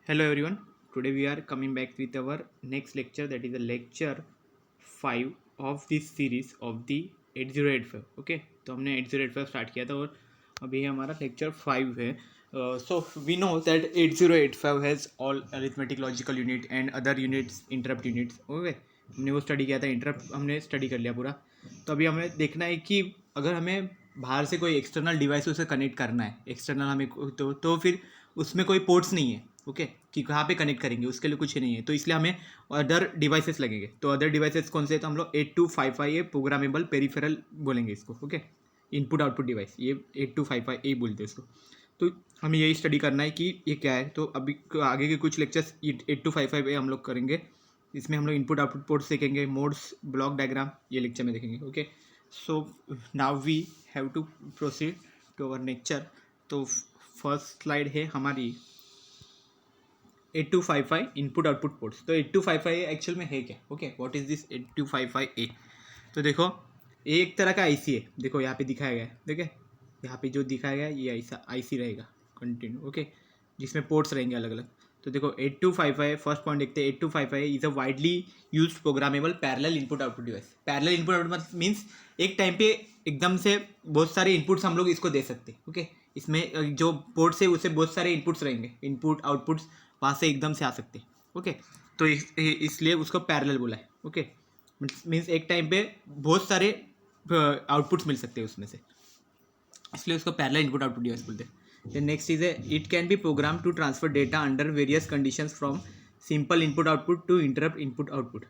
Hello everyone. Today we are coming back with our next lecture, that is the lecture 5 of this series of the 8085. Okay, तो हमने 8085 start किया था और अभी हमारा lecture 5 है. So we know that 8085 has all arithmetic logical unit and other units, interrupt units. Okay, हमने वो स्टडी किया था, इंटरप्ट हमने स्टडी कर लिया पूरा. तो अभी हमें देखना है कि अगर हमें बाहर से कोई एक्सटर्नल डिवाइस उसे कनेक्ट करना है, एक्सटर्नल हमें तो फिर उसमें कोई पोर्ट्स नहीं है. ओके, कि कहाँ पे कनेक्ट करेंगे, उसके लिए कुछ नहीं है. तो इसलिए हमें अदर डिवाइसेस लगेंगे. तो अदर डिवाइसेस कौन से, तो हम लोग 8255 ए प्रोग्रामेबल पेरिफेरल बोलेंगे इसको. ओके, इनपुट आउटपुट डिवाइस, ये 8255 ए बोलते हैं इसको. तो हमें यही स्टडी करना है कि ये क्या है. तो अभी आगे के कुछ लेक्चर्स 8255 ए हम लोग करेंगे. इसमें हम लोग इनपुट आउटपुट पोर्ट्स देखेंगे, मोड्स, ब्लॉक डायग्राम, ये लेक्चर में देखेंगे. Okay, so now we have to proceed to our lecture. तो फर्स्ट स्लाइड है हमारी 8255 इनपुट आउटपुट पोर्ट्स. तो 8255 एक्चुअल में है क्या? ओके, व्हाट इज दिस 8255 ए? तो देखो, ये एक तरह का आईसी है. देखो यहाँ पे दिखाया गया है, देखे यहाँ पे जो दिखाया गया है ये ऐसा आईसी रहेगा कंटिन्यू. ओके, जिसमें पोर्ट्स रहेंगे अलग अलग. तो देखो 8255, फर्स्ट पॉइंट देखते हैं. 8255 is a widely use programmable parallel input output device. Parallel input output means एक टाइम पे एकदम से बहुत सारे इनपुट्स हम लोग इसको दे सकते हैं. ओके, इसमें जो पोर्ट्स है उससे बहुत सारे इनपुट्स रहेंगे, इनपुट आउटपुट्स वहाँ से एकदम से आ सकते हैं. ओके, तो इसलिए उसको पैरेलल बोला है. ओके, मीन्स एक टाइम पे बहुत सारे आउटपुट्स मिल सकते हैं उसमें से, इसलिए उसको पैरेलल इनपुट आउटपुट डिवाइस बोलते हैं. Then next is it can be program to transfer data under various conditions from simple input output to interrupt input output.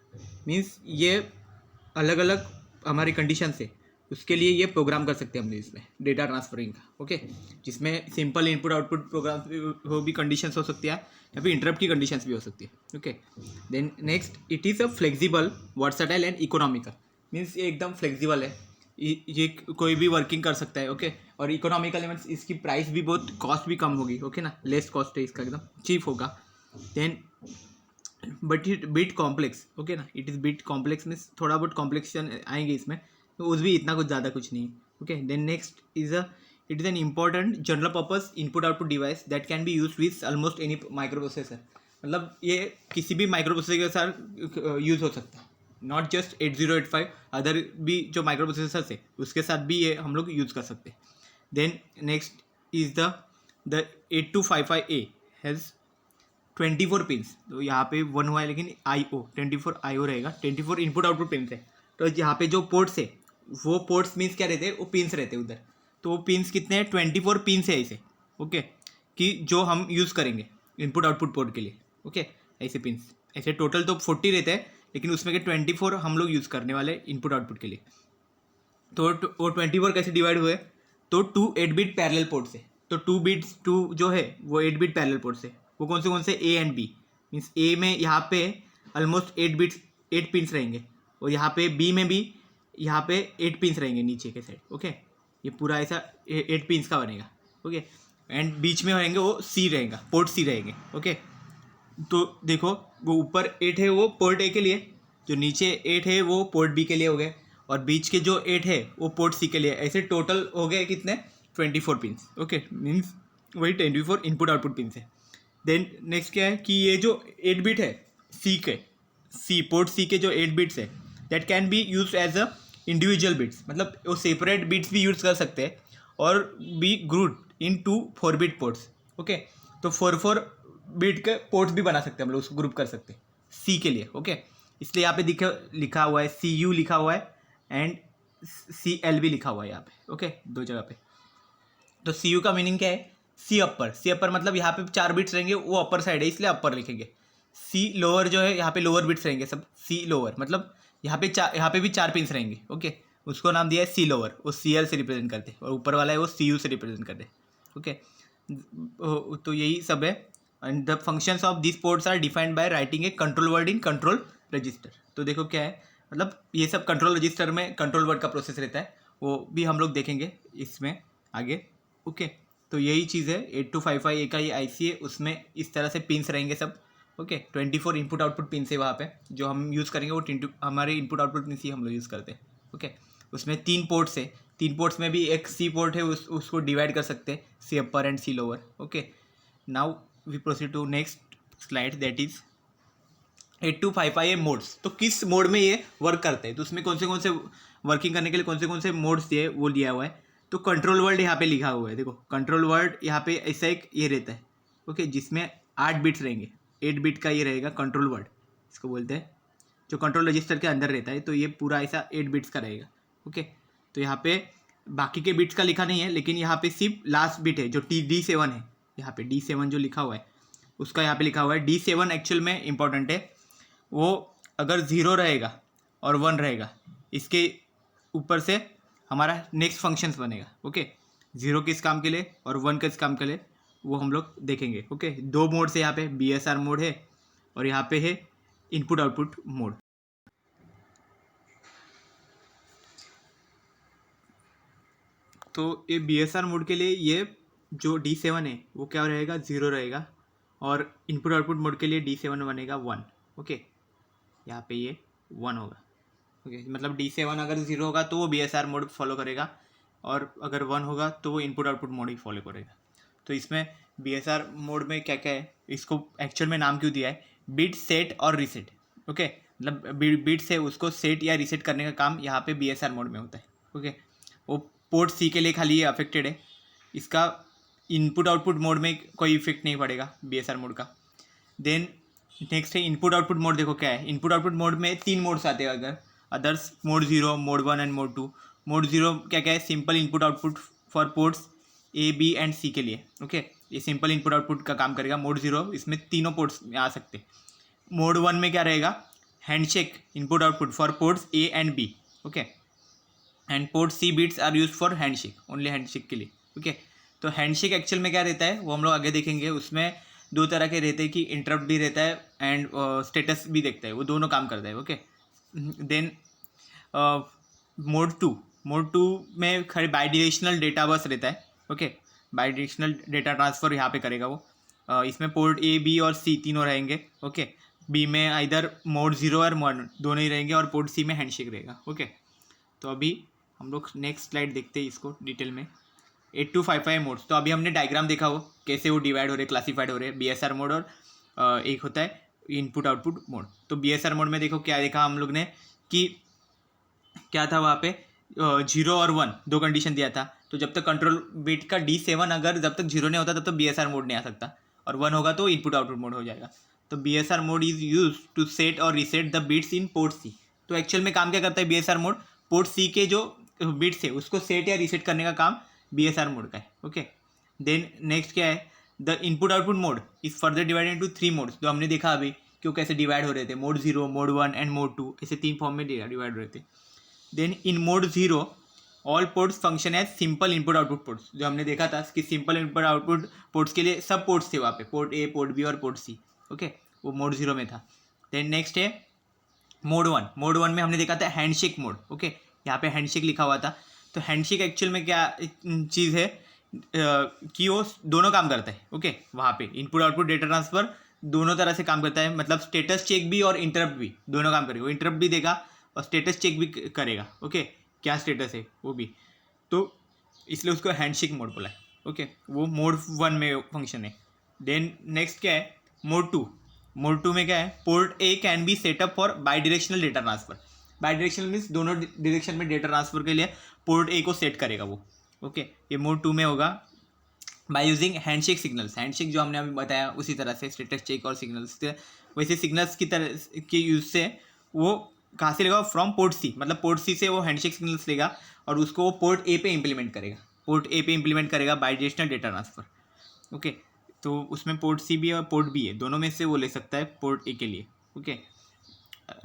Means ये अलग अलग हमारी कंडीशन से उसके लिए ये प्रोग्राम कर सकते हैं हम इसमें डेटा ट्रांसफरिंग का. ओके, जिसमें सिंपल इनपुट आउटपुट प्रोग्राम वो भी कंडीशंस हो सकती है या फिर इंटरप्ट की कंडीशंस भी हो सकती है. Okay, then next it is a flexible, versatile and economical. Means ये एकदम फ्लेक्सिबल है, ये कोई भी वर्किंग कर सकता है. ओके, और इकोनॉमिकल मीन्स इसकी प्राइस भी बहुत, कॉस्ट भी कम होगी. ओके ना, लेस कॉस्ट है इसका, एकदम चीप होगा. Then but it bit complex. Okay ना, it is bit complex means थोड़ा बहुत कॉम्प्लेक्शन आएंगे इसमें, तो उस भी इतना कुछ ज़्यादा कुछ नहीं. Okay, then next is it is an important general purpose input output device that can be use with almost any microprocessor. मतलब ये किसी भी माइक्रो प्रोसेसर के साथ यूज़ हो सकता है, नॉट जस्ट 8085, अदर भी जो माइक्रो प्रोसेसर है उसके साथ भी ये हम लोग यूज़ कर सकते हैं. Then next is the 8255 A has 24 pins. तो यहाँ पे 1 हुआ है लेकिन I/O 24 I/O रहेगा. 24 इनपुट आउटपुट पिन्स है. तो यहाँ पे जो पोर्ट्स है वो पोर्ट्स मीन्स क्या रहते हैं, वो पिन्स रहते हैं उधर. तो वो पिन्स कितने हैं? 24 पिन्स है ऐसे. ओके, कि जो हम यूज़ करेंगे इनपुट आउटपुट पोर्ट के लिए. ओके, ऐसे पिन्स, ऐसे टोटल तो 40 रहते हैं लेकिन उसमें के 24 हम लोग यूज़ करने वाले इनपुट आउटपुट के लिए. तो वो 24 कैसे डिवाइड हुए? तो 2 8 बिट पैरेलल पोर्ट्स है. तो 2 जो है वो 8 बिट पैरेलल पोर्ट्स है. वो कौन से ए एंड बी. मीन्स ए में यहाँ पे ऑलमोस्ट 8 बिट्स, 8 पिन्स रहेंगे, और यहाँ पे बी में भी यहाँ पे 8 पिन्स रहेंगे नीचे के साइड. ओके, ये पूरा ऐसा 8 पिन्स का बनेगा. ओके, एंड बीच में रहेंगे वो सी रहेगा, पोर्ट सी रहेंगे. ओके, तो देखो वो ऊपर 8 है वो पोर्ट ए के लिए, जो नीचे 8 है वो पोर्ट बी के लिए हो गए, और बीच के जो 8 है वो पोर्ट सी के लिए. ऐसे टोटल हो गए कितने? 24 पिन्स. ओके, मीन्स वही 24 इनपुट आउटपुट पिन्स है. देन नेक्स्ट क्या है कि ये जो 8 बिट है पोर्ट सी के जो 8 बिट्स है that can be use as a individual bits. मतलब वो सेपरेट बिट्स भी यूज़ कर सकते हैं और be group in 2 4 bit ports. Okay, तो 4 बिट के पोर्ट्स भी बना सकते हैं हम लोग, उसको ग्रुप कर सकते हैं सी के लिए. ओके, इसलिए यहाँ पे लिखा हुआ है CU लिखा हुआ है एंड CL भी लिखा हुआ है यहाँ पे. ओके, 2 जगह पे. तो CU का मीनिंग क्या है? सी अपर मतलब यहाँ पे 4 बिट्स रहेंगे, वो अपर साइड है इसलिए अपर लिखेंगे. सी लोअर जो है यहाँ पे लोअर बिट्स रहेंगे सब. सी लोअर मतलब यहाँ पे भी 4 पिन्स रहेंगे. ओके, उसको नाम दिया है सी लोअर, वो CL से रिप्रेजेंट करते हैं, और ऊपर वाला है वो CU से रिप्रेजेंट करते हैं. ओके, तो यही सब है. And the functions of this ports are defined by writing a control word in control register. तो देखो क्या है, मतलब ये सब कंट्रोल रजिस्टर में कंट्रोल वर्ड का प्रोसेस रहता है, वो भी हम लोग देखेंगे इसमें आगे. ओके, तो यही चीज़ है 8255 ए का ये IC है, उसमें इस तरह से पिन्स रहेंगे सब. ओके, 24 इनपुट आउटपुट पिन्स है वहाँ पे, जो हम यूज़ करेंगे वो हमारे इनपुट आउटपुट पिन्स ही हम लोग यूज़ करते हैं. ओके, उसमें 3 पोर्ट्स है, 3 पोर्ट्स में भी एक C पोर्ट है, उसको डिवाइड कर सकते हैं C upper and C lower. Okay, now we proceed to next slide that is 8255 modes. तो किस मोड में ये वर्क करते हैं, तो उसमें कौन से वर्किंग करने के लिए कौन से मोड्स दिए वो दिया हुआ है। तो कंट्रोल वर्ड यहाँ पे लिखा हुआ है, देखो कंट्रोल वर्ड यहाँ पे ऐसा एक ये रहता है, ओके, जिसमें 8 बिट्स रहेंगे, 8 बिट का ये रहेगा कंट्रोल वर्ड, इसको बोलते हैं, जो कंट्रोल रजिस्टर के अंदर रहता है। तो ये पूरा ऐसा 8 बिट्स का रहेगा, ओके। तो यहाँ पे बाकी के बिट्स का लिखा नहीं है, लेकिन यहाँ पे सिर्फ लास्ट बिट है जो D7 है, यहाँ पे D7 जो लिखा हुआ है उसका यहाँ पे लिखा हुआ है। D7 एक्चुअल में इंपॉर्टेंट है, वो अगर 0 रहेगा और 1 रहेगा, इसके ऊपर से हमारा नेक्स्ट फंक्शंस बनेगा, ओके। 0 किस काम के लिए और 1 किस काम के लिए वो हम लोग देखेंगे, ओके। 2 मोड से यहाँ पे BSR मोड है और यहाँ पे है इनपुट आउटपुट मोड। तो ये BSR मोड के लिए ये जो D7 है वो क्या रहेगा, 0 रहेगा, और इनपुट आउटपुट मोड के लिए D7 बनेगा 1, ओके। यहाँ पे ये 1 होगा, ओके। मतलब D7 अगर 0 होगा तो वो BSR मोड फॉलो करेगा, और अगर 1 होगा तो वो इनपुट आउटपुट मोड ही फॉलो करेगा। तो इसमें BSR मोड में क्या क्या है, इसको एक्चुअल में नाम क्यों दिया है, बिट सेट और रीसेट, ओके। मतलब बिट से उसको सेट या रीसेट करने का काम यहाँ पे BSR मोड में होता है, ओके। वो पोर्ट C के लिए खाली ये अफेक्टेड है, इसका इनपुट आउटपुट मोड में कोई इफेक्ट नहीं पड़ेगा BSR मोड का। देन नेक्स्ट है इनपुट आउटपुट मोड। देखो क्या है, इनपुट आउटपुट मोड में 3 मोड्स आते हैं, अगर others mode 0, mode 1 and mode 2। Mode 0 क्या क्या है, simple input output for ports A, B and C के लिए, ओके। ये सिंपल इनपुट आउटपुट का काम करेगा मोड 0, इसमें तीनों पोर्ट्स में आ सकते हैं। मोड 1 में क्या रहेगा, handshake input output for ports A and B, okay. And port C bits are use for handshake, only handshake के लिए, ओके। तो हैंडशेक एक्चुअल में क्या रहता है वो हम लोग आगे देखेंगे। उसमें 2 तरह के रहते हैं कि इंटरप्ट भी रहता है एंड स्टेटस भी देखता है, वो दोनों काम करता है, ओके। देन मोड 2 में खैर बाई डायरेक्शनल डेटा बस रहता है, okay. By directional data transfer यहाँ पे करेगा वो। इसमें पोर्ट A, B और C तीनों रहेंगे, ओके। B में इधर मोड 0 और मोड दोनों ही रहेंगे, और पोर्ट C में हैंडशेक रहेगा, ओके। तो अभी हम लोग नेक्स्ट स्लाइड देखते हैं इसको डिटेल में। 8255 मोड्स। तो अभी हमने डायग्राम देखा वो कैसे वो डिवाइड हो रहे, क्लासीफाइड हो रहे, BSR मोड और एक होता है इनपुट आउटपुट मोड। तो BSR मोड में देखो क्या देखा हम लोग ने कि क्या था वहाँ पे 0 और 1 2 कंडीशन दिया था। तो जब तक कंट्रोल बिट का D7 अगर जब तक 0 नहीं होता तब तक BSR मोड नहीं आ सकता, और 1 होगा तो इनपुट आउटपुट मोड हो जाएगा। तो BSR mode is use to set और reset the bits in port C। तो एक्चुअल में काम क्या करता है BSR मोड, पोर्ट C के जो बिट्स है उसको सेट या रीसेट करने का काम BSR मोड का है, ओके। देन नेक्स्ट क्या है, the input output mode is further divided into 3 modes. जो हमने देखा अभी क्यों कैसे डिवाइड हो रहे थे, मोड 0, मोड 1 एंड मोड 2, ऐसे 3 फॉर्म में डिवाइड हो रहे थे। Then in mode 0 all ports function as simple input output ports. जो हमने देखा था कि सिंपल इनपुट आउटपुट पोर्ट्स के लिए सब पोर्ट्स थे वहाँ पे, पोर्ट A, पोर्ट B और पोर्ट C, ओके। वो मोड 0 में था। देन नेक्स्ट है मोड 1। मोड 1 में हमने देखा था हैंडशेक मोड, ओके। यहाँ पे हैंडशेक लिखा हुआ था। तो हैंडशेक एक्चुअल में क्या चीज़ है कि वो दोनों काम करता है, ओके। वहाँ पे इनपुट आउटपुट डेटा ट्रांसफ़र दोनों तरह से काम करता है, मतलब स्टेटस चेक भी और इंटरप्ट भी दोनों काम करेगा। वो इंटरप्ट भी देगा और स्टेटस चेक भी करेगा, ओके, क्या स्टेटस है वो भी। तो इसलिए उसको हैंडशेक मोड बोला है, ओके। वो मोड 1 में फंक्शन है। देन नेक्स्ट क्या है मोड 2। मोड 2 में क्या है, port A can be set up for by directional data transfer. By directional means दोनों डायरेक्शन में डेटा ट्रांसफ़र के लिए पोर्ट A को सेट करेगा वो, ओके। ये मोड 2 में होगा by using handshake signals. Handshake जो हमने अभी बताया उसी तरह से स्टेटस चेक और सिग्नल्स, वैसे सिग्नल्स की तरह के यूज से वो कहाँ से लेगा, फ्रॉम पोर्ट C। मतलब पोर्ट C से वो हैंडशेक सिग्नल्स लेगा और उसको वो पोर्ट A पे इम्प्लीमेंट करेगा, पोर्ट A पे इम्प्लीमेंट करेगा by directional data transfer, okay. तो उसमें पोर्ट C भी और पोर्ट B है, दोनों में से वो ले सकता है पोर्ट A के लिए, ओके।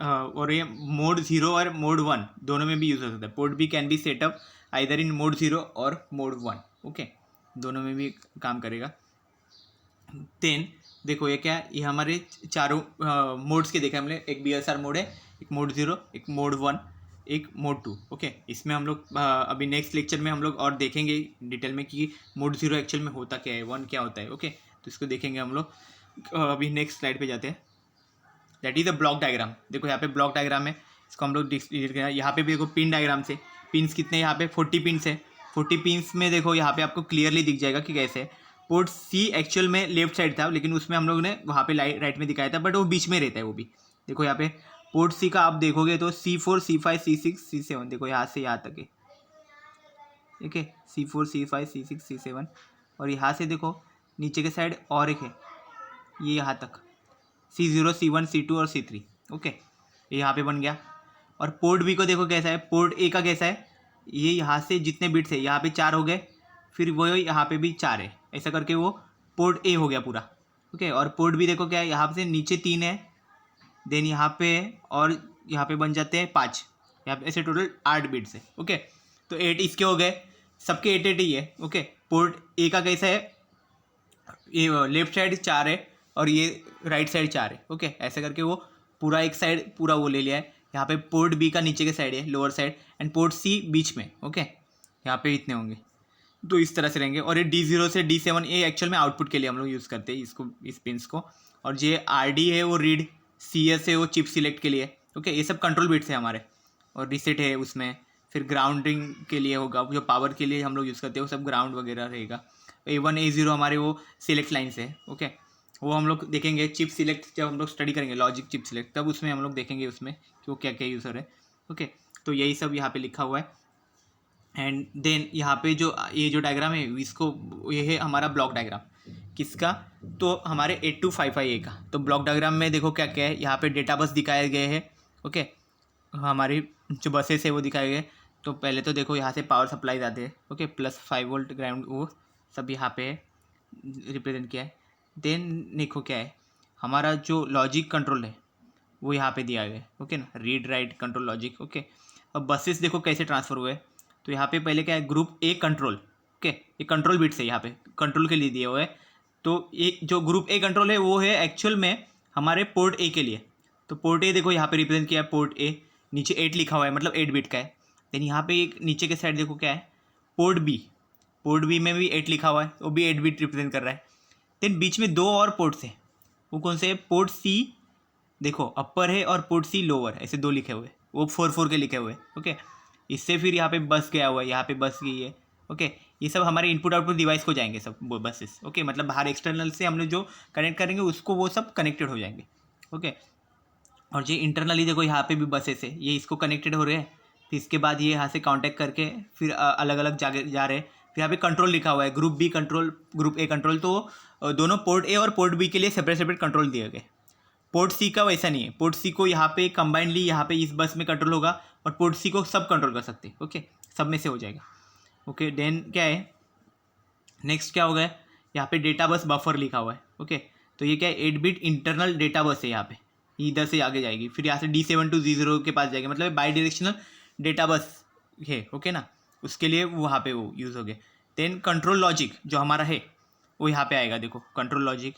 और ये मोड 0 और मोड 1 दोनों में भी यूज़ हो सकता है। Port B can be set up either in mode 0 और मोड 1, ओके, दोनों में भी काम करेगा। देन देखो ये क्या है, ये हमारे चारों मोड्स के देखा हमने, एक BSR मोड है, एक मोड 0, एक मोड 1, एक मोड 2, ओके। इसमें हम लोग अभी नेक्स्ट लेक्चर में हम लोग और देखेंगे डिटेल में कि मोड 0 एक्चुअल में होता क्या है, 1 क्या होता है, ओके। तो इसको देखेंगे हम लोग। अभी नेक्स्ट स्लाइड पे जाते हैं, that is a block diagram. देखो यहाँ पे ब्लॉक डायग्राम है, इसको हम लोग यहाँ पे भी देखो पिन डायग्राम से, पिन्स कितने यहाँ पे 40 पिन्स है। 40 पिन्स में देखो यहाँ पे आपको क्लियरली दिख जाएगा कि कैसे पोर्ट सी एक्चुअल में लेफ्ट साइड था, लेकिन उसमें हम लोग ने वहाँ पे राइट में दिखाया था, बट वो बीच में रहता है वो भी। देखो यहाँ पे पोर्ट सी का आप देखोगे तो C4 C5 C6 C7, देखो यहाँ से यहाँ तक है, ठीक है, C4 C5 C6 C7, और यहाँ से देखो नीचे के साइड और एक है, ये यहाँ तक C0 C1 C2 और C3, ओके, ये यहाँ पे बन गया। और पोर्ट बी को देखो कैसा है, पोर्ट ए का कैसा है, ये यहाँ से जितने बिट्स है यहाँ पे 4 हो गए, फिर वो यहाँ पे भी 4 है, ऐसा करके वो पोर्ट ए हो गया पूरा, ओके। और पोर्ट बी देखो क्या है, यहाँ से नीचे 3 है, देन यहाँ पे और यहाँ पे बन जाते हैं 5, यहाँ पे ऐसे टोटल 8 बिट्स है, ओके। तो 8 इसके हो गए, सबके 8 ही है, ओके। पोर्ट ए का कैसा है, ये लेफ्ट साइड 4 है और ये राइट साइड 4 है, ओके। ऐसे करके वो पूरा एक साइड पूरा वो ले लिया है। यहाँ पे पोर्ट बी का नीचे के साइड है, lower side, and port C बीच में, ओके। यहाँ पे इतने होंगे, तो इस तरह से रहेंगे। और ये D0 से D7 ये एक्चुअल में आउटपुट के लिए हम लोग यूज़ करते हैं इसको, इस पिन्स को। और ये RD है वो रीड, CS है वो चिप सिलेक्ट के लिए, ओके। ये सब कंट्रोल बिट्स है हमारे। और रीसेट है उसमें, फिर ग्राउंडिंग के लिए होगा, जो पावर के लिए हम लोग यूज़ करते हैं वो सब ग्राउंड वगैरह रहेगा। A1 A0 हमारे वो सिलेक्ट लाइन्स है, ओके। वो हम लोग देखेंगे चिप सिलेक्ट, जब हम लोग स्टडी करेंगे लॉजिक चिप सिलेक्ट, तब उसमें हम लोग देखेंगे उसमें कि वो क्या क्या यूज़र है, ओके। तो यही सब यहाँ पे लिखा हुआ है। एंड देन यहाँ पे जो ये जो डायग्राम है इसको, ये है हमारा ब्लॉक डायग्राम, किसका, तो हमारे 8255A का। तो ब्लॉक डायग्राम में देखो क्या क्या है, यहाँ पे डेटा बस दिखाए गए हैं, ओके। हमारी जो बसेस है वो दिखाए गए। तो पहले तो देखो यहाँ से पावर सप्लाई आते हैं, ओके, +5 वोल्ट ग्राउंड वो सब यहाँ पे रिप्रेजेंट किया है। देन देखो क्या है, हमारा जो लॉजिक कंट्रोल है वो यहाँ पे दिया गया है, ओके ना, read write control logic, okay. अब बसेस देखो कैसे ट्रांसफ़र हुए। तो यहाँ पे पहले क्या है, ग्रुप ए कंट्रोल, ओके, ये कंट्रोल बिट्स है यहाँ पे कंट्रोल के लिए दिए हुए हैं। तो ये जो ग्रुप ए कंट्रोल है वो है एक्चुअल में हमारे पोर्ट ए के लिए। तो पोर्ट ए देखो यहाँ पे रिप्रेजेंट किया है, पोर्ट ए, नीचे 8 लिखा हुआ है, मतलब 8 बिट का है। देन यहाँ पे एक नीचे के साइड देखो क्या है, पोर्ट बी में भी 8 लिखा हुआ है, वो भी 8 बिट रिप्रेजेंट कर रहा है। देन बीच में 2 और पोर्ट्स है, वो कौन से है, पोर्ट सी देखो अपर है और पोर्ट सी लोअर, ऐसे 2 लिखे हुए, वो 4 के लिखे हुए, ओके। इससे फिर यहाँ पे बस गया हुआ है, यहाँ पे बस गई है, ओके। ये सब हमारे इनपुट आउटपुट डिवाइस को जाएंगे सब बसेस, ओके। मतलब बाहर एक्सटर्नल से हम लोग जो कनेक्ट करेंगे उसको वो सब कनेक्टेड हो जाएंगे, ओके। और ये इंटरनली देखो यहाँ पे भी बसेस है, ये इसको कनेक्टेड हो रहे हैं। फिर इसके बाद ये यहाँ से कॉन्टैक्ट करके फिर अलग अलग जा रहे हैं। फिर यहाँ पे कंट्रोल लिखा हुआ है, group B control, group A control. तो दोनों पोर्ट ए और पोर्ट बी के लिए सेपरेट सेपरेट कंट्रोल दिए गए। पोर्ट सी का वैसा नहीं है, पोर्ट सी को यहाँ पे कंबाइनली यहाँ पे इस बस में कंट्रोल होगा, और पोर्ट सी को सब कंट्रोल कर सकते हैं, ओके, सब में से हो जाएगा, ओके। देन क्या है, नेक्स्ट क्या होगा, यहाँ पे डेटा बस बफर लिखा हुआ है, ओके। तो ये क्या है, 8 बिट इंटरनल डेटा बस है, यहाँ पे इधर से आगे जाएगी, फिर यहाँ से D7 to D0 के पास जाएगी, मतलब बाई डायरेक्शनल डेटा बस है, ओके ना, उसके लिए वहाँ पे वो यूज़ हो गए। देन कंट्रोल लॉजिक जो हमारा है वो यहाँ पे आएगा, देखो कंट्रोल लॉजिक,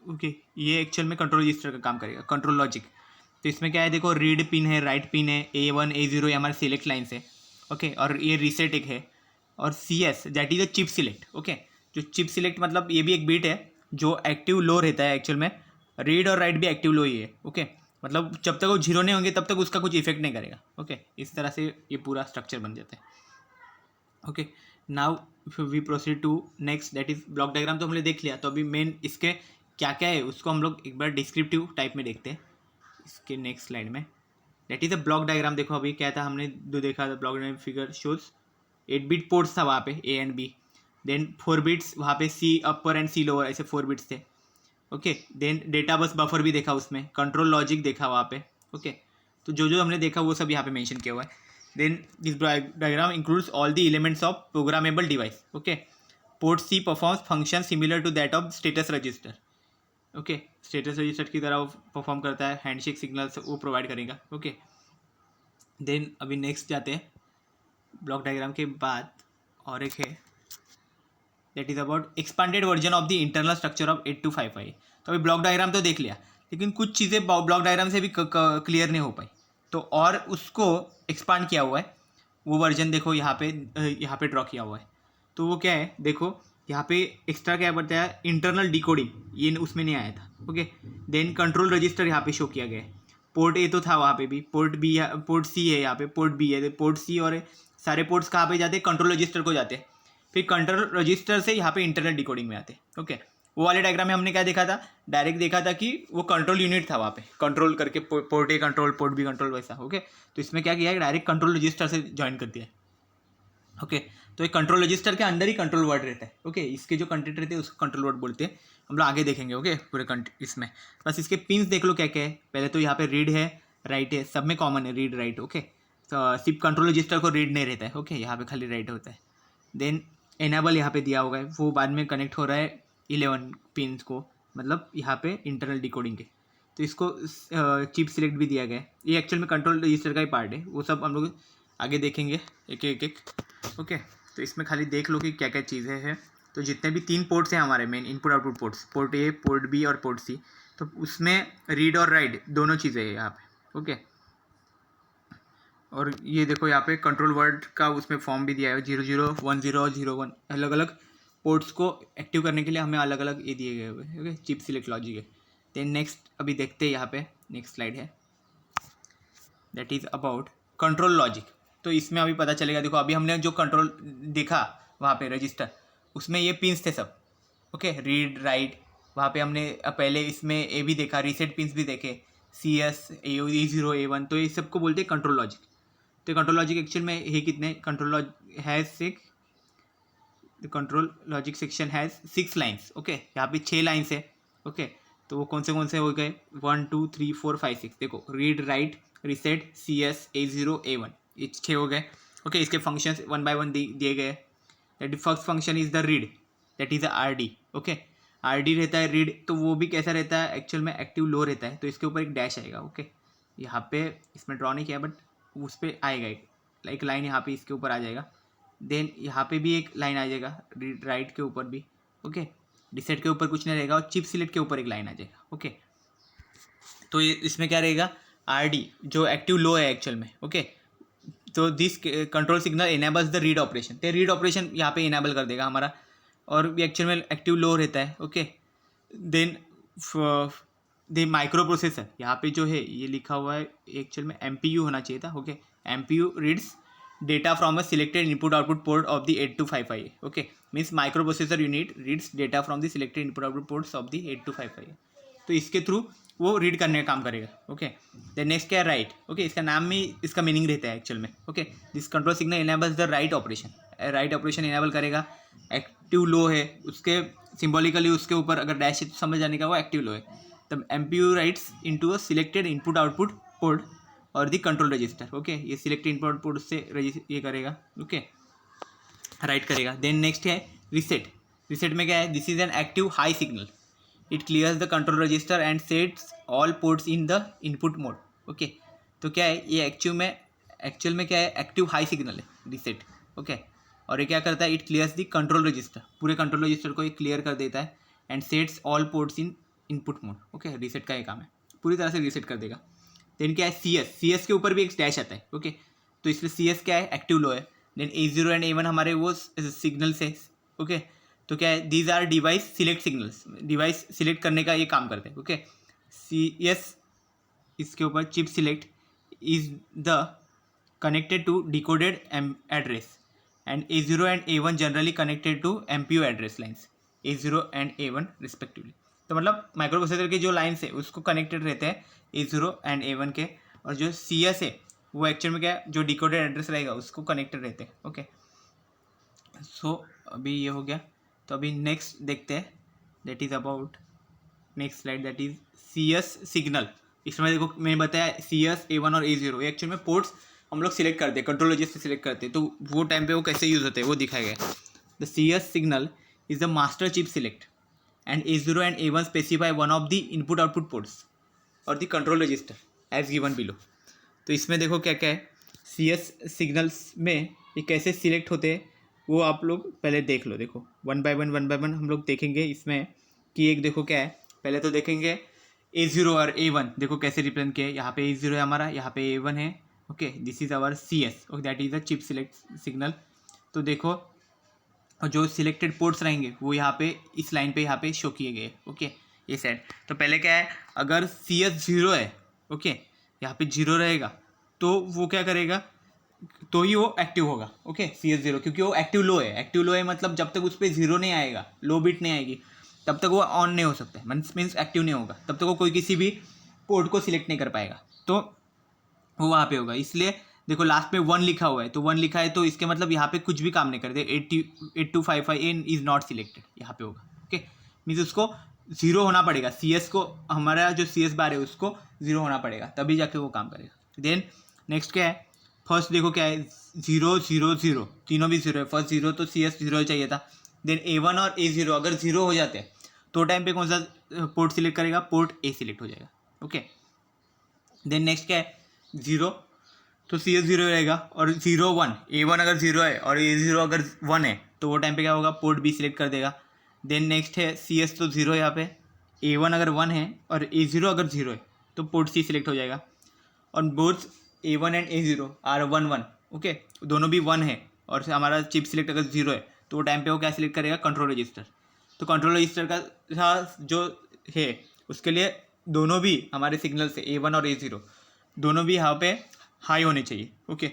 ओके। ये एक्चुअल में कंट्रोल रजिस्टर का काम करेगा, कंट्रोल लॉजिक। तो इसमें क्या है, देखो रीड पिन है, राइट पिन है, A1 A0 ये हमारे सिलेक्ट लाइन्स है, ओके। और ये रीसेट एक है, और CS that is the chip select, okay. जो चिप सिलेक्ट मतलब ये भी एक बिट है जो एक्टिव लो रहता है एक्चुअल में, रीड और राइट भी एक्टिव लो ही है, ओके। मतलब जब तक वो 0 नहीं होंगे तब तक उसका कुछ इफेक्ट नहीं करेगा, ओके। इस तरह से ये पूरा स्ट्रक्चर बन जाता है, okay. Now we proceed to next, that is block diagram. तो हमने देख लिया, तो अभी मेन इसके क्या क्या है उसको हम लोग एक बार डिस्क्रिप्टिव टाइप में देखते हैं इसके नेक्स्ट स्लाइड में। That is a block diagram. देखो अभी क्या था, हमने जो देखा था block diagram figure shows 8 bit ports था वहाँ पे A and B, then 4 bits वहाँ पे C upper and C lower, ऐसे 4 बिट्स थे, okay. Then data bus buffer भी देखा उसमें, कंट्रोल लॉजिक देखा वहाँ पे, ओके। तो जो जो हमने देखा वो सब यहाँ पे मेंशन किया हुआ है। Then this diagram includes all the elements of programmable device, okay. Port C performs function similar to that of status register, okay. Status register की तरह वो परफॉर्म करता है, हैंडशेक सिग्नल्स वो प्रोवाइड करेगा, ओके। देन अभी नेक्स्ट जाते हैं, ब्लॉक डायग्राम के बाद और एक है that is about expanded version of the internal structure of 8255। तो अभी ब्लॉक डायग्राम तो देख लिया, लेकिन कुछ चीज़ें ब्लॉक डायग्राम से भी क्लियर नहीं हो पाई, तो और उसको एक्सपांड किया हुआ है। वो वर्जन देखो यहाँ पे ड्रॉ किया हुआ है। तो वो क्या है, देखो यहाँ पे एक्स्ट्रा क्या बताया, इंटरनल डिकोडिंग, ये उसमें नहीं आया था, ओके। देन कंट्रोल रजिस्टर यहाँ पे शो किया गया है। पोर्ट ए तो था वहाँ पे भी, पोर्ट बी, पोर्ट सी है यहाँ पे, पोर्ट बी है, पोर्ट सी और सारे पोर्ट्स कहाँ पे जाते हैं, कंट्रोल रजिस्टर को जाते हैं। फिर कंट्रोल रजिस्टर से यहाँ पे इंटरनल डिकोडिंग में आते हैं। ओके, वो वाले डायग्राम में हमने क्या देखा था, डायरेक्ट देखा था कि वो कंट्रोल यूनिट था वहाँ पे, कंट्रोल करके port A control, port B control, वैसा। ओके, तो इसमें क्या किया है, डायरेक्ट कंट्रोल रजिस्टर से ज्वाइन कर दिया है। ओके, तो एक कंट्रोल रजिस्टर के अंदर ही कंट्रोल वर्ड रहता है। ओके, इसके जो कंटेंट रहते हैं उसको कंट्रोल वर्ड बोलते हैं, हम लोग आगे देखेंगे। ओके, पूरे इसमें बस इसके पिंस देख लो क्या क्या है। पहले तो यहाँ पे रीड है, राइट है, सब में कॉमन है रीड राइट। ओके, तो सिर्फ कंट्रोल रजिस्टर को रीड नहीं रहता है। ओके, यहाँ पे खाली राइट होता है। देन एनेबल यहाँ पे दिया होगा है, वो बाद में कनेक्ट हो रहा है 11 पिंस को, मतलब यहाँ पे इंटरनल डिकोडिंग के। तो इसको चिप सिलेक्ट भी दिया गया है। ये एक्चुअल में कंट्रोल रजिस्टर का ही पार्ट है, वो सब हम लोग आगे देखेंगे एक एक। ओके, तो इसमें खाली देख लो कि क्या क्या चीज़ें हैं। तो जितने भी 3 पोर्ट्स हैं हमारे main input output ports, port A, port B और पोर्ट सी, तो उसमें रीड और राइट दोनों चीज़ें हैं यहाँ पे। ओके, और ये देखो यहाँ पे कंट्रोल वर्ड का उसमें फॉर्म भी दिया है, 00, 10 और 01। अलग अलग पोर्ट्स को एक्टिव करने के लिए हमें अलग अलग ये दिए गए हुए हैं। ओके, चिप सिलेक्ट लॉजिक है। देन नेक्स्ट अभी देखते हैं, यहाँ पे नेक्स्ट स्लाइड है, that is about control logic. तो इसमें अभी पता चलेगा, देखो अभी हमने जो कंट्रोल देखा वहाँ पे रजिस्टर, उसमें ये पिंस थे सब। ओके, रीड राइट, वहाँ पे हमने पहले इसमें ए भी देखा, रीसेट पिंस भी देखे, CS, A0, A1, तो ये सबको बोलते हैं कंट्रोल लॉजिक। तो कंट्रोल लॉजिक एक्चुअल में है कितने, control logic has 6, the control logic section has 6 lines. Okay, यहाँ पे 6 लाइन्स है। ओके, तो वो कौन से हो गए, 1 2 3 4 5 6, देखो read write reset CS A0 A1, ये 6 हो गए। ओके, इसके फंक्शंस 1 बाय 1 दिए गए। That first function is the read, that is RD। Okay, RD रहता है रीड, तो वो भी कैसा रहता है, एक्चुअल में एक्टिव लो रहता है, तो इसके ऊपर एक डैश आएगा। ओके, यहाँ पे इसमें ड्रॉ नहीं किया बट उस पर आएगा एक लाइन यहाँ पे इसके ऊपर आ जाएगा। देन यहाँ पे भी एक लाइन आ जाएगा रीड राइट के ऊपर भी। ओके, डिसेट के ऊपर कुछ नहीं रहेगा, और चिप सिलेक्ट के ऊपर एक लाइन आ जाएगा। ओके, तो ये इसमें क्या रहेगा, RD जो एक्टिव लो है एक्चुअल में। ओके, तो this control signal enables the read operation, तो रीड ऑपरेशन यहाँ पे इनेबल कर देगा हमारा, और ये एक्चुअल में एक्टिव लो रहता है। Okay, then the microprocessor, यहाँ पे जो है ये लिखा हुआ है एक्चुअल में MPU होना चाहिए था। Okay, MPU reads data from a selected input output port of the 8255। Okay, means micro processor unit reads data from the selected input output ports of the 8255, तो इसके थ्रू वो रीड करने का काम करेगा। ओके, देन नेक्स्ट क्या है, right. Okay, इसका नाम में इसका मीनिंग रहता है एक्चुअल में। Okay, this control signal enables the write operation, write operation enable करेगा। एक्टिव लो है, उसके सिम्बॉलिकली उसके ऊपर अगर डैश है तो समझ जाने का वो एक्टिव लो है। तब MPU rights into a selected input output port और द कंट्रोल रजिस्टर। ओके, ये सिलेक्टेड इनपुट आउटपुट से ये करेगा। ओके, राइट करेगा। देन नेक्स्ट है रीसेट। रीसेट में क्या है, this is an active high signal, it clears the control register and sets all ports in the input mode. Okay, तो क्या है ये एक्चुअल में क्या है, एक्टिव हाई सिग्नल है रीसेट। ओके, और ये क्या करता है, it clears the control register, पूरे कंट्रोल रजिस्टर को ये क्लियर कर देता है, and sets all ports in input mode. Okay, reset का ये काम है, पूरी तरह से रीसेट कर देगा। देन क्या है, CS के ऊपर भी एक डैश आता है। ओके, तो इसमें CS क्या है, एक्टिव लो है। देन A0 एंड A1 हमारे वो सिग्नल्स है। ओके, तो क्या है, these are device select signals, device select करने का ये काम करते हैं। ओके, CS इसके ऊपर chip select is the connected to decoded address, and A0 and A1 generally connected to MPU address lines A0 and A1 respectively. तो मतलब माइक्रो प्रोसेसर के जो लाइन्स है उसको कनेक्टेड रहते हैं A0 एंड A1 के, और जो CS है वो एक्चुअल में क्या है, जो डिकोडेड एड्रेस रहेगा उसको कनेक्टेड रहते हैं। ओके, सो अभी ये हो गया, तो अभी नेक्स्ट देखते हैं, that is about next slide, that is CS signal. इसमें देखो मैंने बताया CS, A1 और A0 ये एक्चुअल में पोर्ट्स हम लोग सिलेक्ट करते हैं, कंट्रोल रजिस्टर सिलेक्ट करते हैं, तो वो टाइम पे वो कैसे यूज़ होते हैं वो दिखाया गया। The CS signal is the master chip select, and A0 and A1 specify one of the input output ports और the control register as given below। तो इसमें देखो क्या क्या है, CS सिग्नल्स में ये कैसे सिलेक्ट होते हैं वो आप लोग पहले देख लो। देखो वन बाय वन हम लोग देखेंगे इसमें कि एक देखो क्या है, पहले तो देखेंगे A0 और A1 देखो कैसे रिप्रेजेंट किया है। यहाँ पे A0 है हमारा, यहाँ पे A1 है। Okay, this is our CS, okay, that is a chip select signal. तो देखो और जो सिलेक्टेड पोर्ट्स रहेंगे वो यहाँ पे इस लाइन पे यहाँ पे शो किए गए। ओके, ये साइड तो पहले क्या है, अगर CS 0 है, ओके, यहाँ पे 0 रहेगा तो वो क्या करेगा, तो ही वो एक्टिव होगा। ओके, CS0, क्योंकि वो एक्टिव लो है। एक्टिव लो है मतलब जब तक उस पर जीरो नहीं आएगा, लो बिट नहीं आएगी, तब तक वो ऑन नहीं हो सकता है, मीन्स एक्टिव नहीं होगा, तब तक वो कोई किसी भी पोर्ट को सिलेक्ट नहीं कर पाएगा, तो वो वहाँ पे होगा। इसलिए देखो लास्ट में 1 लिखा हुआ है, तो 1 लिखा है तो इसके मतलब यहाँ पे कुछ भी काम नहीं करते। 8255A इज नॉट सिलेक्टेड यहाँ पे होगा। ओके, मीन्स उसको जीरो होना पड़ेगा, CS को, हमारा जो CS बार है उसको जीरो होना पड़ेगा, तभी जाके वो काम करेगा। देन नेक्स्ट क्या है, फर्स्ट देखो क्या है, 0 0 0, तीनों भी जीरो है। फर्स्ट जीरो तो CS जीरो चाहिए था। देन A1 और A0 अगर जीरो हो जाते हैं तो टाइम पे कौन सा पोर्ट सिलेक्ट करेगा, पोर्ट A सिलेक्ट हो जाएगा। ओके, देन नेक्स्ट क्या है, जीरो तो CS जीरो रहेगा, और 0 1, A1 अगर जीरो है और A0 अगर 1 है तो वो टाइम पे क्या होगा, पोर्ट B सिलेक्ट कर देगा। देन नेक्स्ट है CS तो जीरो है यहाँ पे, A1 अगर 1 है और A0 अगर जीरो है तो पोर्ट C सिलेक्ट हो जाएगा। और both A1 and A0 are 1 1। Okay, दोनों भी 1 है और हमारा चिप सिलेक्ट अगर जीरो है तो वो टाइम पे वो क्या सिलेक्ट करेगा, कंट्रोल रजिस्टर। तो कंट्रोल रजिस्टर का जो है उसके लिए दोनों भी हमारे सिग्नल से A1 और A0 दोनों भी यहाँ पे हाई होने चाहिए। ओके,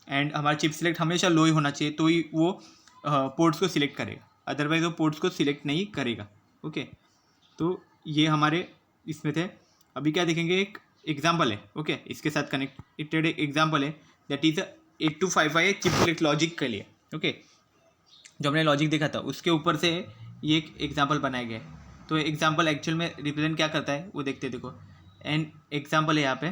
एंड हमारा चिप सिलेक्ट हमेशा लो ही होना चाहिए, तो ही वो पोर्ट्स को सिलेक्ट करेगा, अदरवाइज वो पोर्ट्स को सिलेक्ट नहीं करेगा। ओके, तो ये हमारे इसमें थे। अभी क्या देखेंगे, एक एग्जाम्पल है। ओके, इसके साथ कनेक्टेड एक एग्जाम्पल है, that is 8255 chip select logic के लिए। ओके, जो हमने लॉजिक देखा था उसके ऊपर से ये एक एग्जाम्पल बनाया गया है। तो एग्जाम्पल एक्चुअल में रिप्रेजेंट क्या करता है वो देखते देखो। एंड एग्जाम्पल है यहाँ पे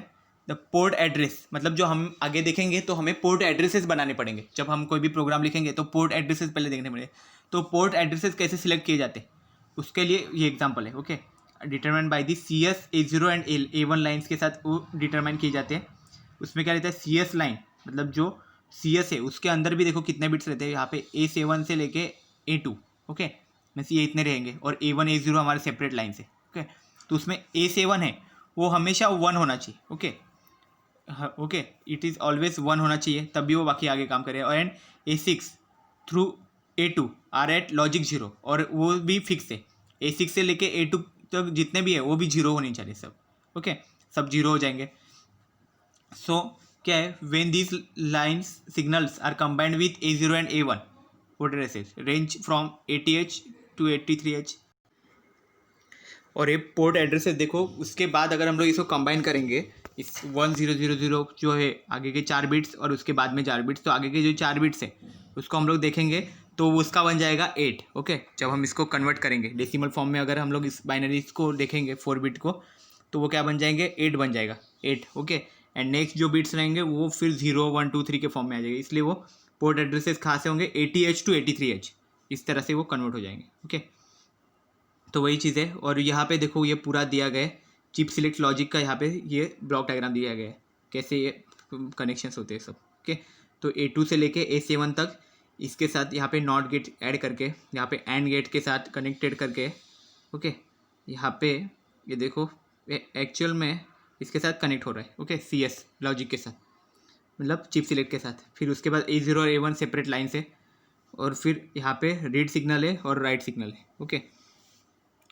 द पोर्ट एड्रेस, मतलब जो हम आगे देखेंगे तो हमें पोर्ट एड्रेसेस बनाने पड़ेंगे। जब हम कोई भी प्रोग्राम लिखेंगे तो पोर्ट एड्रेसेस पहले देखने पड़ेंगे। तो पोर्ट एड्रेसेस कैसे सिलेक्ट किए जाते हैं उसके लिए ये एग्जाम्पल है। Okay, determine by the CS A0 and A1 lines के साथ वो डिटरमाइन किए जाते हैं। उसमें क्या रहता है, CS लाइन मतलब जो CS है उसके अंदर भी देखो कितने बिट्स रहते हैं, यहाँ पे A7 से लेके A2। ओके, मीन्स ये इतने रहेंगे, और A1 A0 हमारे सेपरेट लाइन से। ओके, तो उसमें A7 है वो हमेशा 1 होना चाहिए। Okay, okay, it is always 1 होना चाहिए, तभी वो बाकी आगे काम करे। और and A6 through A2 are at logic zero, और वो भी फिक्स है। A6 से लेके A2 तक जितने भी है वो भी जीरो होने चाहिए सब। ओके, सब जीरो हो जाएंगे। सो क्या है, when these lines signals are combined with A0 and A1 port addresses range from 80H to 83H। और ये पोर्ट एड्रेसेस देखो, उसके बाद अगर हम लोग इसको कंबाइन करेंगे, इस 1000 जो है आगे के 4 बिट्स और उसके बाद में 4 बिट्स, तो आगे के जो 4 बिट्स है उसको हम लोग देखेंगे तो उसका बन जाएगा 8। ओके, जब हम इसको कन्वर्ट करेंगे डेसिमल फॉर्म में, अगर हम लोग इस बाइनरीज को देखेंगे 4 बिट को, तो वो क्या बन जाएंगे, 8 बन जाएगा, 8। ओके, एंड नेक्स्ट जो बिट्स रहेंगे वो फिर 0 1 2 3 के फॉर्म में आ जाएगा, इसलिए वो पोर्ट एड्रेसेस कहाँ से होंगे, 80H टू 83H, इस तरह से वो कन्वर्ट हो जाएंगे। ओके, तो वही चीज़ है। और यहाँ पे देखो ये पूरा दिया गया है चिप सिलेक्ट लॉजिक का, यहाँ पे ये ब्लॉक डायग्राम दिया गया है कैसे ये कनेक्शंस होते हैं सब। ओके, तो A2 से लेके A7 तक इसके साथ यहाँ पे नॉट गेट ऐड करके, यहाँ पे एंड गेट के साथ कनेक्टेड करके। ओके, यहाँ पे ये देखो एक्चुअल में इसके साथ कनेक्ट हो रहा है। ओके, CS लॉजिक के साथ, मतलब चिप सिलेक्ट के साथ। फिर उसके बाद A0 और A1 सेपरेट लाइन से, और फिर यहाँ पे रीड सिग्नल है और राइट सिग्नल है। ओके,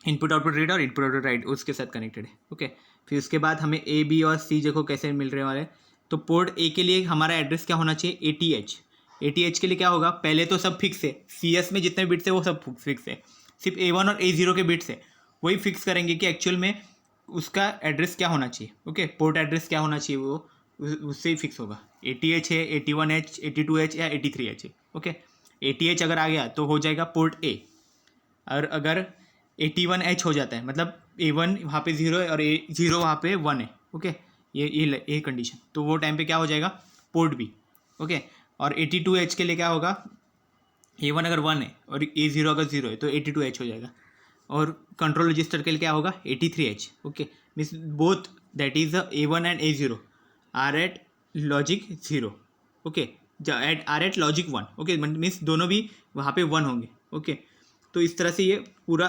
इनपुट आउटपुट रीड और इनपुट आउटपुट राइट उसके साथ कनेक्टेड है। ओके, फिर उसके बाद हमें A B और C देखो कैसे मिल रहे वाले। तो पोर्ट A के लिए हमारा एड्रेस क्या होना चाहिए, 80H। 80H के लिए क्या होगा, पहले तो सब फिक्स है, CS में जितने बिट्स है वो सब फिक्स है, सिर्फ A1 और A0 के बिट्स है वही फिक्स करेंगे कि एक्चुअल में उसका एड्रेस क्या होना चाहिए। ओके, पोर्ट एड्रेस क्या होना चाहिए वो उससे ही फिक्स होगा, 80H है, 81H, 82H या 83H है। ओके, 80H अगर आ गया तो हो जाएगा पोर्ट A, और अगर 81H हो जाता है मतलब A1 वहाँ पे 0 है और A0 वहाँ पे 1 है। ओके, ये कंडीशन, तो वो टाइम पे क्या हो जाएगा, पोर्ट B। ओके, और 82H के लिए क्या होगा, A1 अगर 1 है और A0 अगर 0 है तो 82H हो जाएगा। और कंट्रोल रजिस्टर के लिए क्या होगा, 83H। Okay, means both that is A1 and A0 are at logic 0। Okay, are at logic 1। Okay, means दोनों भी वहाँ पे 1 होंगे। ओके, तो इस तरह से ये पूरा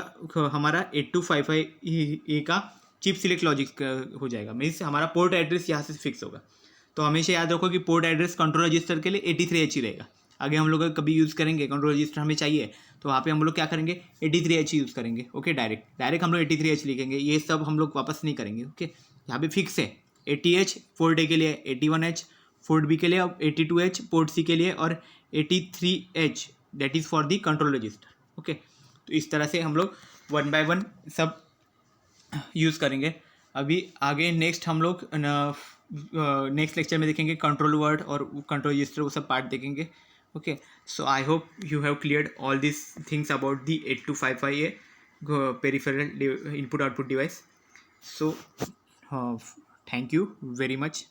हमारा 8255A का चिप सिलेक्ट लॉजिक हो जाएगा, मीन्स हमारा पोर्ट एड्रेस यहाँ से फिक्स होगा। तो हमेशा याद रखो कि पोर्ट एड्रेस कंट्रोल रजिस्टर के लिए 83H ही रहेगा। आगे हम लोग कभी यूज़ करेंगे कंट्रोल रजिस्टर हमें चाहिए तो वहाँ पे हम लोग क्या करेंगे, 83H यूज़ करेंगे। ओके, डायरेक्ट हम लोग 83H लिखेंगे, ये सब हम लोग वापस नहीं करेंगे। ओके, यहाँ पे फिक्स है 80H, पोर्ट A के लिए 81H, पोर्ट बी के लिए, अब 82H पोर्ट सी के लिए, और 83H that is for the control register. Okay, तो इस तरह से हम लोग 1 by 1 सब यूज़ करेंगे। अभी आगे नेक्स्ट हम लोग नेक्स्ट लेक्चर में देखेंगे कंट्रोल वर्ड और कंट्रोल रजिस्टर, वो सब पार्ट देखेंगे। Okay, so I hope you have cleared all this things about the 8255A peripheral input output device. So thank you very much.